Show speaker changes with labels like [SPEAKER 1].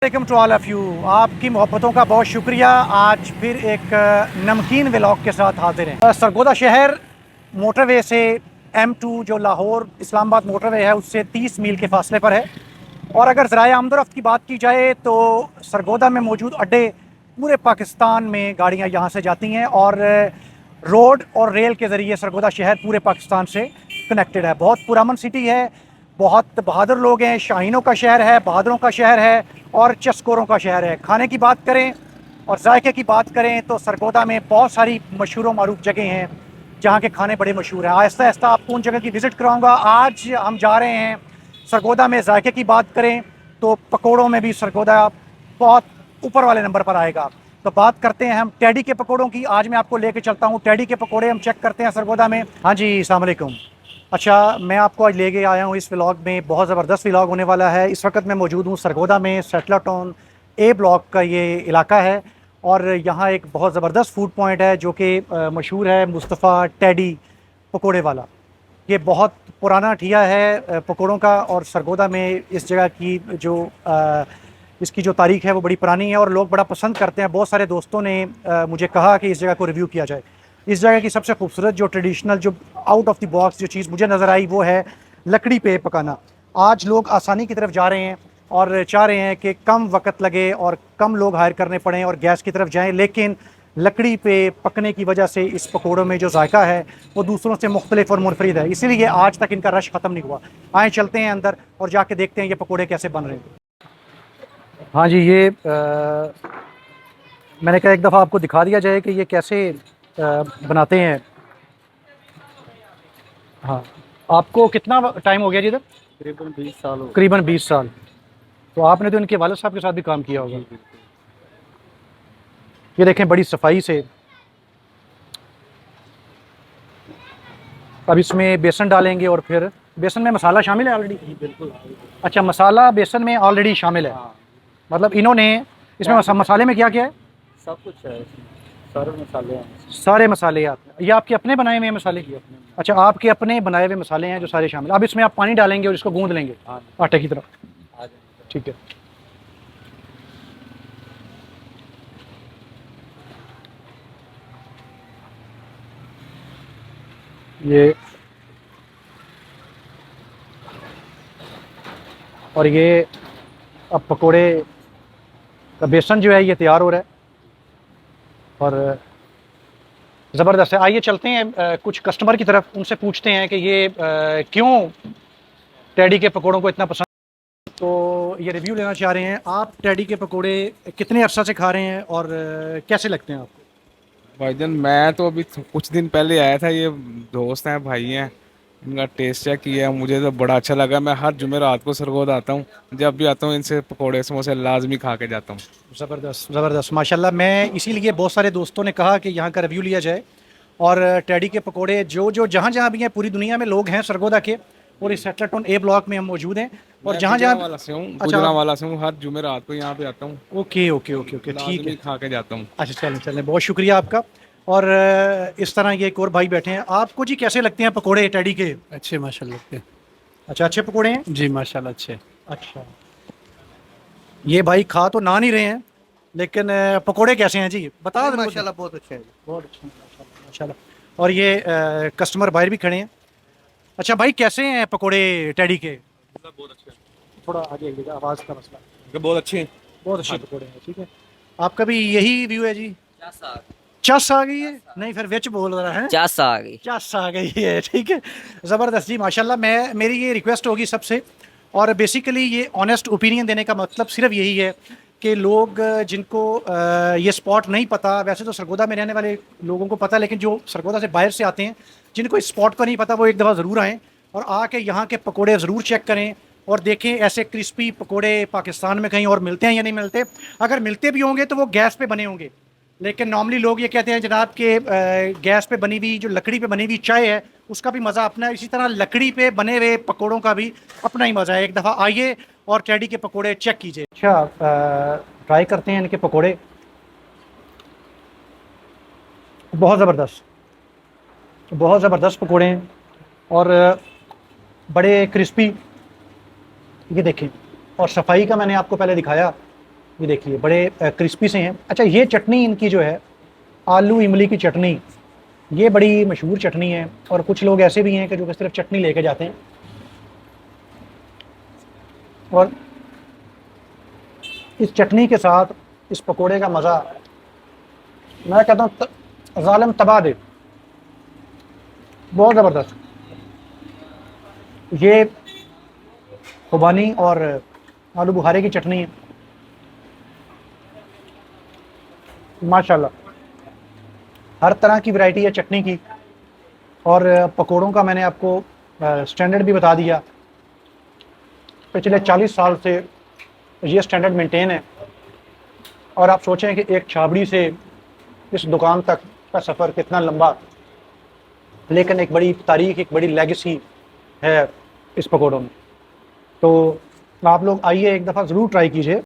[SPEAKER 1] Welcome to all of you. आपकी मोहब्बतों का बहुत शुक्रिया। आज फिर एक नमकीन व्लॉग के साथ हाजिर हैं। सरगोदा शहर मोटरवे से M2 जो लाहौर इस्लामाबाद मोटरवे है उससे 30 मील के फासले पर है। और अगर ज़राए आमदोरफ़्त की बात की जाए तो सरगोदा में मौजूद अड्डे पूरे पाकिस्तान में गाड़ियाँ यहाँ से जाती हैं और रोड और रेल के ज़रिए सरगोदा शहर पूरे पाकिस्तान से कनेक्टेड है। बहुत पुरअमन सिटी है, बहुत बहादुर लोग हैं, शाहीनों का शहर है, बहादुरों का शहर है और चस्कोरों का शहर है। खाने की बात करें और जायके की बात करें तो सरगोदा में बहुत सारी मशहूर व मारूफ जगह हैं जहाँ के खाने बड़े मशहूर हैं। आहिस्ता आहिस्ता आपको उन जगह की विज़िट कराऊँगा। आज हम जा रहे हैं सरगोदा में। जायके की बात करें तो पकौड़ों में भी सरगोदा बहुत ऊपर वाले नंबर पर आएगा। तो बात करते हैं हम टैडी के पकौड़ों की। आज मैं आपको लेके चलता हूँ टैडी के पकौड़े हम चेक करते हैं सरगोदा में। हाँ जी, अस्सलाम वालेकुम। अच्छा, मैं आपको आज लेके आया हूँ इस व्लॉग में। बहुत ज़बरदस्त व्लॉग होने वाला है। इस वक्त मैं मौजूद हूँ सरगोदा में। सेटलर टाउन A ब्लॉक का ये इलाका है और यहाँ एक बहुत ज़बरदस्त फूड पॉइंट है जो कि मशहूर है, मुस्तफ़ा टैडी पकोड़े वाला। ये बहुत पुराना ठिया है पकोड़ों का और सरगोदा में इस जगह की जो इसकी जो तारीख़ है वो बड़ी पुरानी है और लोग बड़ा पसंद करते हैं। बहुत सारे दोस्तों ने मुझे कहा कि इस जगह को रिव्यू किया जाए। इस जगह की सबसे खूबसूरत जो ट्रेडिशनल जो आउट ऑफ द बॉक्स जो चीज़ मुझे नज़र आई वो है लकड़ी पे पकाना। आज लोग आसानी की तरफ जा रहे हैं और चाह रहे हैं कि कम वक्त लगे और कम लोग हायर करने पड़ें और गैस की तरफ जाएं, लेकिन लकड़ी पे पकने की वजह से इस पकौड़ों में जो जायका है वो दूसरों से मुख्तलिफ और मुनफरिद है। इसीलिए आज तक इनका रश ख़त्म नहीं हुआ। आए चलते हैं अंदर और जाके देखते हैं ये पकौड़े कैसे बन रहे हैं। हाँ जी, ये मैंने कहा एक दफ़ा आपको दिखा दिया जाए कि ये कैसे बनाते हैं। हाँ, आपको कितना टाइम हो गया जी इधर?
[SPEAKER 2] तकरीबन 20 साल हो गए।
[SPEAKER 1] करीबन 20 साल। तो आपने तो इनके वालिद साहब के साथ भी काम किया होगा। ये देखें बड़ी सफाई से। अब इसमें बेसन डालेंगे और फिर बेसन में मसाला शामिल है ऑलरेडी?
[SPEAKER 2] बिल्कुल।
[SPEAKER 1] अच्छा, मसाला बेसन में ऑलरेडी शामिल है।
[SPEAKER 2] हाँ,
[SPEAKER 1] मतलब इन्होंने इसमें मसाले में क्या क्या है?
[SPEAKER 2] सब कुछ है इसमें, सारे मसाले हैं इसमें।
[SPEAKER 1] सारे मसाले ये आपके अपने बनाए हुए हैं मसाले?
[SPEAKER 2] ये अपने में।
[SPEAKER 1] अच्छा, आपके अपने बनाए हुए मसाले हैं जो सारे शामिल। अब इसमें आप पानी डालेंगे और इसको गूंद लेंगे
[SPEAKER 2] हाँ,
[SPEAKER 1] आटे की तरफ।
[SPEAKER 2] आ जाएंगे।
[SPEAKER 1] ठीक है। ये और ये अब पकोड़े का बेसन जो है ये तैयार हो रहा है और ज़बरदस्त है। आइए चलते हैं कुछ कस्टमर की तरफ, उनसे पूछते हैं कि ये क्यों टैडी के पकोड़ों को इतना पसंद। तो ये रिव्यू लेना चाह रहे हैं। आप टैडी के पकोड़े कितने अरसा से खा रहे हैं और कैसे लगते हैं आपको?
[SPEAKER 3] भाईजान मैं तो अभी कुछ दिन पहले आया था। ये दोस्त हैं, भाई हैं, इनका टेस्ट चेक किया, मुझे तो बड़ा अच्छा लगा। मैं हर जुमेरात को सरगोदा आता हूँ, जब भी आता हूँ इनसे पकोड़े समोसे लाजमी खा के जाता हूँ।
[SPEAKER 1] ज़बरदस्त ज़बरदस्त, माशाल्लाह। मैं इसीलिए बहुत सारे दोस्तों ने कहा कि यहाँ का रिव्यू लिया जाए और टैडी के पकोड़े जो जो जहाँ जहाँ भी हैं पूरी दुनिया में लोग हैं सरगोदा के और इस सेटलर टाउन A ब्लॉक में हम मौजूद हैं और जहाँ जहाँ
[SPEAKER 3] वाला से हूँ,
[SPEAKER 1] अच्छा,
[SPEAKER 3] गुजरांवाला से हूँ। हर जुमेरात को यहाँ पे आता हूँ,
[SPEAKER 1] ओके ओके ओके ओके, ठीक
[SPEAKER 3] लाजमी
[SPEAKER 1] है।
[SPEAKER 3] खा के जाता हूँ।
[SPEAKER 1] अच्छा, चलें चलें, बहुत शुक्रिया आपका। और इस तरह ये एक और भाई बैठे हैं। आपको जी कैसे लगते हैं पकोड़े टैडी के?
[SPEAKER 2] अच्छे माशाल्लाह के।
[SPEAKER 1] अच्छा, अच्छे पकोड़े हैं।
[SPEAKER 2] जी माशाल्लाह अच्छे।
[SPEAKER 1] अच्छा, ये भाई खा तो ना नहीं रहे हैं लेकिन पकोड़े कैसे हैं जी, बता दें।
[SPEAKER 2] माशाल्लाह बहुत अच्छे हैं।
[SPEAKER 1] बहुत अच्छे हैं, माशाल्लाह माशाल्लाह। और ये कस्टमर बाहर भी खड़े हैं। अच्छा भाई, कैसे हैं पकोड़े टैडी के?
[SPEAKER 3] बहुत अच्छे,
[SPEAKER 1] थोड़ा आगे आइएगा, आवाज़ का मसला।
[SPEAKER 3] बहुत अच्छे हैं।
[SPEAKER 1] बहुत अच्छे पकोड़े हैं, ठीक है। आपका भी यही व्यू है जी? चस आ गई है? नहीं, फिर विच बोल रहा है।
[SPEAKER 4] चस आ गई।
[SPEAKER 1] चस आ गई है, ठीक है। ज़बरदस्त जी, माशाल्लाह। मेरी ये रिक्वेस्ट होगी सबसे, और बेसिकली ये ऑनेस्ट ओपिनियन देने का मतलब सिर्फ यही है कि लोग जिनको ये स्पॉट नहीं पता, वैसे तो सरगोदा में रहने वाले लोगों को पता है, लेकिन जो सरगोदा से बाहर से आते हैं जिनको इस स्पॉट का नहीं पता वो एक दफ़ा ज़रूर आएँ और आके यहाँ के पकोड़े ज़रूर चेक करें और देखें ऐसे क्रिस्पी पकोड़े पाकिस्तान में कहीं और मिलते हैं या नहीं मिलते। अगर मिलते भी होंगे तो वो गैस पे बने होंगे, लेकिन नॉर्मली लोग ये कहते हैं जनाब के गैस पे बनी हुई जो लकड़ी पे बनी हुई चाय है उसका भी मज़ा अपना है। इसी तरह लकड़ी पे बने हुए पकोड़ों का भी अपना ही मज़ा है। एक दफ़ा आइए और टैडी के पकोड़े चेक कीजिए। अच्छा, ट्राई करते हैं इनके पकोड़े। बहुत ज़बरदस्त पकोड़े हैं और बड़े क्रिस्पी। ये देखें, और सफाई का मैंने आपको पहले दिखाया ये देखिए बड़े क्रिस्पी से हैं। अच्छा, ये चटनी इनकी जो है आलू इमली की चटनी, ये बड़ी मशहूर चटनी है। और कुछ लोग ऐसे भी हैं कि जो सिर्फ चटनी लेके जाते हैं। और इस चटनी के साथ इस पकोड़े का मज़ा, मैं कहता हूँ ज़ालिम तबाह दे, बहुत ज़बरदस्त। ये खुबानी और आलू बुखारे की चटनी है, माशाल्लाह। हर तरह की वैरायटी है चटनी की। और पकोड़ों का मैंने आपको स्टैंडर्ड भी बता दिया। पिछले 40 साल से ये स्टैंडर्ड मेंटेन है। और आप सोचें कि एक छाबड़ी से इस दुकान तक का सफ़र कितना लंबा, लेकिन एक बड़ी तारीख, एक बड़ी लेगेसी है इस पकोड़ों में। तो आप लोग आइए, एक दफ़ा ज़रूर ट्राई कीजिए।